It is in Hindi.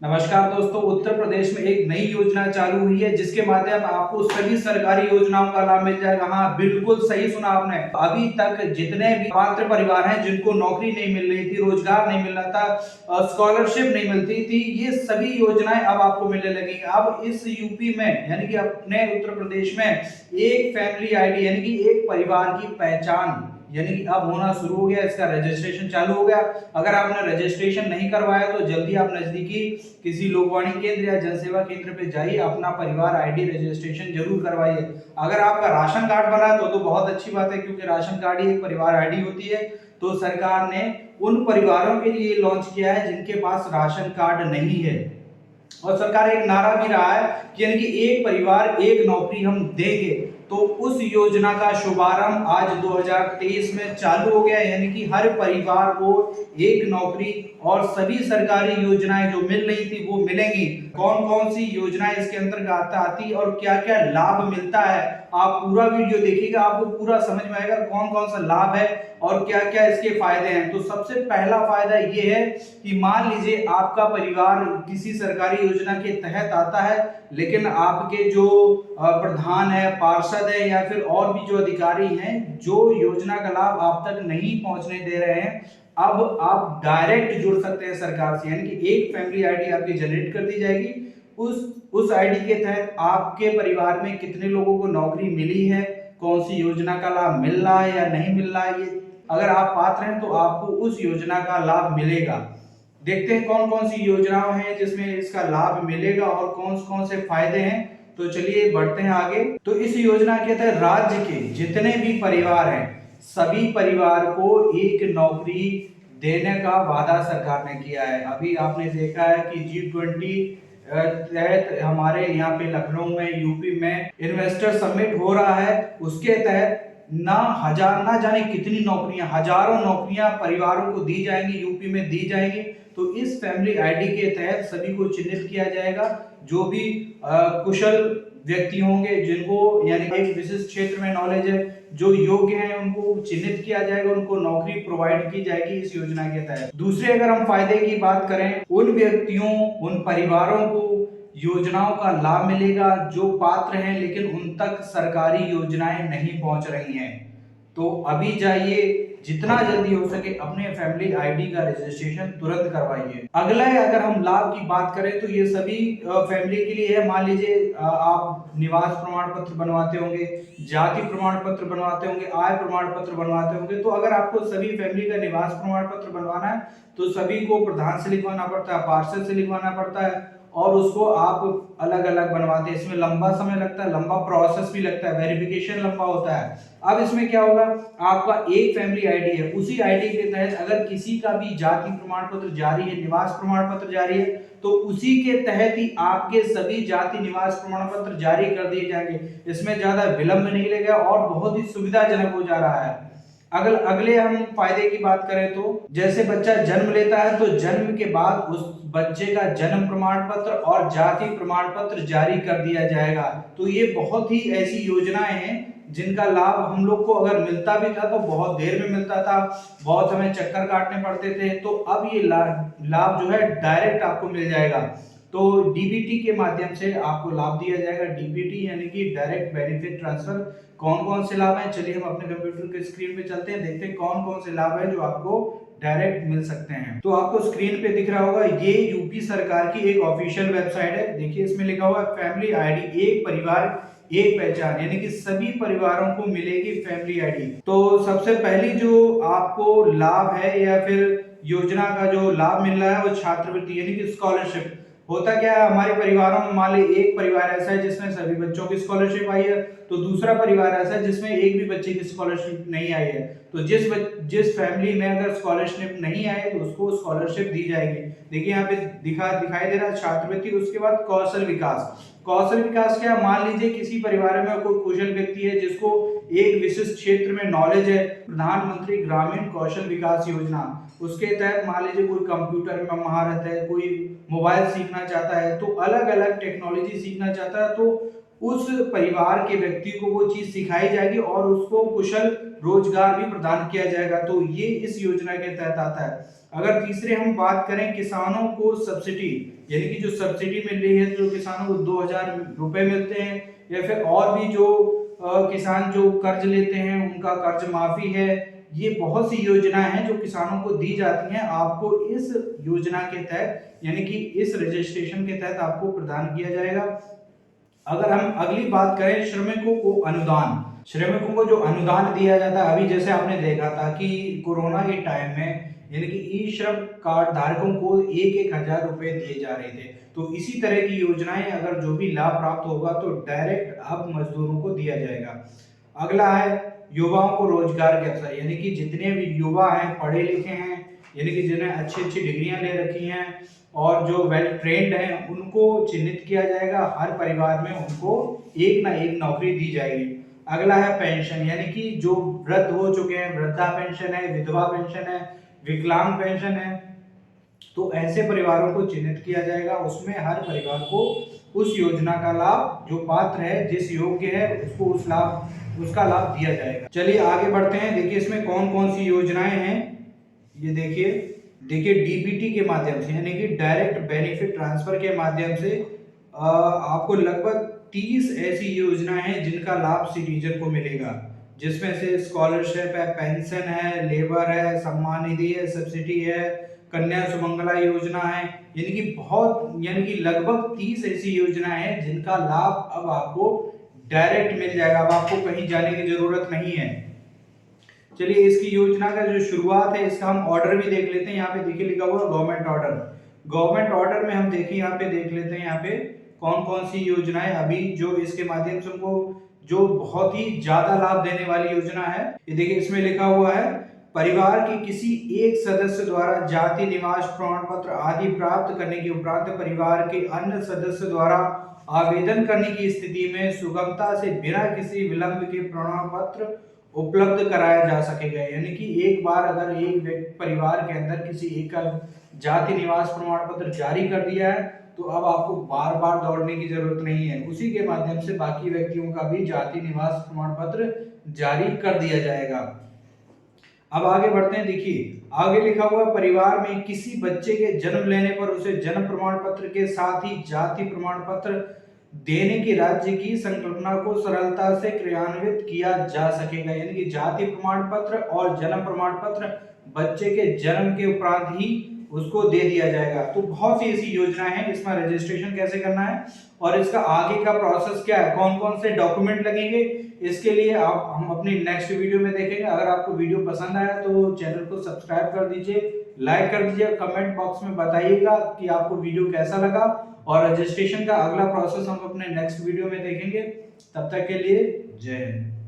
नमस्कार दोस्तों, उत्तर प्रदेश में एक नई योजना चालू हुई है जिसके माध्यम आपको सभी सरकारी योजनाओं का लाभ मिल जाएगा। हाँ, बिल्कुल सही सुना आपने। अभी तक जितने भी पात्र परिवार हैं जिनको नौकरी नहीं मिल रही थी, रोजगार नहीं मिल रहा था, स्कॉलरशिप नहीं मिलती थी, ये सभी योजनाएं अब आपको मिलने लगी। अब इस यूपी में यानी कि अपने उत्तर प्रदेश में एक फैमिली आईडी यानी कि एक परिवार की पहचान यानी कि अब होना शुरू हो गया। इसका रजिस्ट्रेशन चालू हो गया। अगर आपने रजिस्ट्रेशन नहीं करवाया तो जल्दी आप नजदीकी किसी लोकवाणी केंद्र या जनसेवा केंद्र पे जाइए, अपना परिवार आईडी रजिस्ट्रेशन जरूर करवाइए। अगर आपका राशन कार्ड बना है तो बहुत अच्छी बात है, क्योंकि राशन कार्ड ही एक परिवार आईडी होती है। तो सरकार ने उन परिवारों के लिए लॉन्च किया है जिनके पास राशन कार्ड नहीं है, और सरकार एक नारा भी रहा है कि यानी कि एक परिवार एक नौकरी हम देंगे। तो उस योजना का शुभारंभ आज 2023 में चालू हो गया, यानी कि हर परिवार को एक नौकरी और सभी सरकारी योजनाएं जो मिल रही थी वो मिलेंगी। कौन कौन सी योजनाएं इसके अंतर्गत आती और क्या क्या लाभ मिलता है, आप पूरा वीडियो देखिएगा, आपको पूरा समझ में आएगा कौन कौन सा लाभ है और क्या क्या इसके फायदे हैं। तो सबसे पहला फायदा ये है कि मान लीजिए आपका परिवार किसी सरकारी योजना के तहत आता है, लेकिन आपके जो प्रधान है, पार्षद है या फिर और भी जो अधिकारी हैं जो योजना का लाभ आप तक नहीं पहुंचने दे रहे हैं, अब आप डायरेक्ट जुड़ सकते हैं सरकार से। यानी कि एक फैमिली आईडी आपकी जनरेट कर दी जाएगी। उस आईडी के तहत आपके परिवार में कितने लोगों को नौकरी मिली है, कौन सी योजना का लाभ मिल रहा है या नहीं मिल रहा है, ये अगर आप पात्र हैं तो आपको उस योजना का लाभ मिलेगा। देखते हैं कौन कौन सी योजनाएं हैं जिसमें इसका लाभ मिलेगा और कौन कौन से फायदे हैं। तो चलिए बढ़ते हैं आगे। तो इस योजना के तहत राज्य के जितने भी परिवार हैं सभी परिवार को एक नौकरी देने का वादा सरकार ने किया है। अभी आपने देखा है कि G20 तहत हमारे यहाँ पे लखनऊ में, यूपी में इन्वेस्टर समिट हो रहा है। उसके तहत ना जाने कितनी नौकरियां, हजारों नौकरियां परिवारों को दी जाएंगी, यूपी में दी जाएंगी। तो इस फैमिली आईडी के तहत सभी को चिन्हित किया जाएगा। जो भी कुशल व्यक्ति होंगे जिनको यानी एक विशिष्ट क्षेत्र में नॉलेज है, जो योग्य हैं, उनको चिन्हित किया जाएगा, उनको नौकरी प्रोवाइड की जाएगी इस योजना के तहत। दूसरे अगर हम फायदे की बात करें, उन व्यक्तियों, उन परिवारों को योजनाओं का लाभ मिलेगा जो पात्र हैं लेकिन उन तक सरकारी योजनाएं नहीं पहुंच रही हैं। तो अभी जाइए, जितना जल्दी हो सके अपने फैमिली आईडी का रजिस्ट्रेशन तुरंत करवाइए। अगला है, अगर हम लाभ की बात करें तो ये सभी फैमिली के लिए है। मान लीजिए आप निवास प्रमाण पत्र बनवाते होंगे, जाति प्रमाण पत्र बनवाते होंगे, आय प्रमाण पत्र बनवाते होंगे। तो अगर आपको सभी फैमिली का निवास प्रमाण पत्र बनवाना है तो सभी को प्रधान से लिखवाना पड़ता है, पार्षद से लिखवाना पड़ता है, और उसको आप अलग अलग बनवाते हैं। इसमें लंबा समय लगता है, लंबा प्रोसेस भी लगता है, वेरिफिकेशन लंबा होता है। अब इसमें क्या होगा, आपका एक फैमिली आईडी है, उसी आईडी के तहत अगर किसी का भी जाति प्रमाण पत्र जारी है, निवास प्रमाण पत्र जारी है, तो उसी के तहत ही आपके सभी जाति निवास प्रमाण पत्र जारी कर दिए जाएंगे। इसमें ज्यादा विलंब नहीं लगेगा और बहुत ही सुविधाजनक हो जा रहा है। अगले हम फायदे की बात करें तो जैसे बच्चा जन्म लेता है तो जन्म के बाद उस बच्चे का जन्म प्रमाण पत्र और जाति प्रमाण पत्र जारी कर दिया जाएगा। तो ये बहुत ही ऐसी योजनाएं हैं जिनका लाभ हम लोग को अगर मिलता भी था तो बहुत देर में मिलता था, बहुत हमें चक्कर काटने पड़ते थे। तो अब ये लाभ जो है डायरेक्ट आपको मिल जाएगा। तो डीबीटी के माध्यम से आपको लाभ दिया जाएगा। डीबीटी यानी कि डायरेक्ट बेनिफिट ट्रांसफर। कौन कौन से लाभ हैं, चलिए हम अपने कंप्यूटर के स्क्रीन पे चलते हैं, देखते हैं कौन कौन से लाभ है जो आपको डायरेक्ट मिल सकते हैं। तो आपको स्क्रीन पे दिख रहा होगा, ये यूपी सरकार की एक ऑफिशियल वेबसाइट है। देखिए इसमें लिखा हुआ है फैमिली आईडी, एक परिवार एक पहचान, यानी कि सभी परिवारों को मिलेगी फैमिली आईडी। तो सबसे पहली जो आपको लाभ है या फिर योजना का जो लाभ मिल रहा है वो छात्रवृत्ति यानी कि स्कॉलरशिप। होता क्या है, हमारे परिवारों में मान लीजिए एक परिवार ऐसा है जिसमें सभी बच्चों की स्कॉलरशिप आई है, तो दूसरा परिवार ऐसा है जिसमें एक भी बच्चे की स्कॉलरशिप नहीं आई है। तो जिस फैमिली में अगर स्कॉलरशिप नहीं आए तो उसको स्कॉलरशिप दी जाएगी। देखिए यहाँ पे दिखाई दे रहा है छात्रवृत्ति। उसके बाद कौशल विकास। कौशल विकास क्या, मान लीजिए किसी परिवार में कोई कुशल व्यक्ति है जिसको एक विशिष्ट क्षेत्र में नॉलेज है, प्रधानमंत्री ग्रामीण कौशल विकास योजना, उसके तहत मान लीजिए कोई कंप्यूटर में महारत है, कोई मोबाइल सीखना चाहता है, तो अलग अलग टेक्नोलॉजी सीखना चाहता है, तो उस परिवार के व्यक्ति को वो चीज सिखाई जाएगी और उसको कुशल रोजगार भी प्रदान किया जाएगा। तो ये इस योजना के तहत आता है। अगर तीसरे हम बात करें किसानों को सब्सिडी, यानी कि जो सब्सिडी मिल रही है, जो किसानों को 2000 रुपए मिलते हैं, या फिर और भी जो किसान जो कर्ज लेते हैं उनका कर्ज माफी है, ये बहुत सी योजनाएं हैं जो किसानों को दी जाती हैं। आपको इस योजना के तहत, यानी कि इस रजिस्ट्रेशन के तहत आपको प्रदान किया जाएगा। अगर हम अगली बात करें श्रमिकों को अनुदान, श्रमिकों को जो अनुदान दिया जाता है, अभी जैसे आपने देखा था कि कोरोना के टाइम में यानी कि ई श्रम कार्ड धारकों को 1,000 रुपए दिए जा रहे थे, तो इसी तरह की योजनाएं अगर जो भी लाभ प्राप्त होगा तो डायरेक्ट अब मजदूरों को दिया जाएगा। अगला है युवाओं को रोजगार के अवसर, यानी कि जितने भी युवा हैं, पढ़े लिखे हैं, यानी कि जिन्हें अच्छी अच्छी डिग्रियां ले रखी हैं और जो वेल ट्रेंड हैं, उनको चिन्हित किया जाएगा। हर परिवार में उनको एक ना एक नौकरी दी जाएगी। अगला है पेंशन, यानी कि जो वृद्ध हो चुके हैं, वृद्धा पेंशन है, विधवा पेंशन है, विकलांग पेंशन है, तो ऐसे परिवारों को चिन्हित किया जाएगा। उसमें हर परिवार को उस योजना का लाभ, जो पात्र है, जिस योग्य है, उसको उसका लाभ दिया जाएगा। चलिए आगे बढ़ते हैं। देखिए इसमें कौन कौन सी योजनाएं हैं, ये देखिए डीबीटी के माध्यम से, यानी कि डायरेक्ट बेनिफिट ट्रांसफर के माध्यम से आपको लगभग 30 ऐसी योजनाएं हैं जिनका लाभ सिटीजन को मिलेगा, जिसमें से स्कॉलरशिप है, पेंशन है, लेबर है, सम्मान निधि है, सब्सिडी है, कन्या सुमंगला योजना है, यानी कि लगभग 30 ऐसी योजनाएं हैं जिनका लाभ अब आपको डायरेक्ट मिल जाएगा। अब आपको कहीं जाने की जरूरत नहीं है। चलिए इसकी योजना का जो शुरुआत है, इसका हम ऑर्डर भी देख लेते हैं। यहाँ पे देखिए लिखा हुआ गवर्नमेंट ऑर्डर। गवर्नमेंट ऑर्डर में हम देखिए, यहाँ पे देख लेते हैं यहाँ पे कौन कौन सी योजनाएं अभी जो इसके माध्यम से उनको जो बहुत ही ज्यादा लाभ देने वाली योजना है। ये देखिए इसमें लिखा हुआ है परिवार के किसी एक सदस्य द्वारा जाति निवास प्रमाण पत्र आदि प्राप्त करने के उपरांत परिवार के अन्य सदस्य द्वारा आवेदन करने की स्थिति में सुगमता से बिना किसी विलंब के प्रमाण पत्र उपलब्ध कराया जा सकेगा। यानी कि एक बार अगर एक परिवार के अंदर किसी एक का जाति निवास प्रमाण पत्र जारी कर दिया है, तो अब आपको बार बार दौड़ने की जरूरत नहीं है। उसी के माध्यम से बाकी व्यक्तियों का भी जाति निवास प्रमाण पत्र जारी कर दिया जाएगा। अब आगे बढ़ते हैं। देखिए आगे लिखा हुआ परिवार में किसी बच्चे के जन्म लेने पर उसे जन्म प्रमाण पत्र के साथ ही जाति प्रमाण पत्र देने की राज्य की संकल्पना को सरलता से क्रियान्वित किया जा सकेगा। यानी कि जाति प्रमाण पत्र और जन्म प्रमाण पत्र बच्चे के जन्म के उपरांत ही उसको दे दिया जाएगा। तो बहुत सी ऐसी योजनाएं हैं। इसमें रजिस्ट्रेशन कैसे करना है और इसका आगे का प्रोसेस क्या है, कौन कौन से डॉक्यूमेंट लगेंगे, इसके लिए हम अपनी नेक्स्ट वीडियो में देखेंगे। अगर आपको वीडियो पसंद आया तो चैनल को सब्सक्राइब कर दीजिए, लाइक कर दीजिए, कमेंट बॉक्स में बताइएगा कि आपको वीडियो कैसा लगा। और रजिस्ट्रेशन का अगला प्रोसेस हम अपने नेक्स्ट वीडियो में देखेंगे। तब तक के लिए जय हिंद।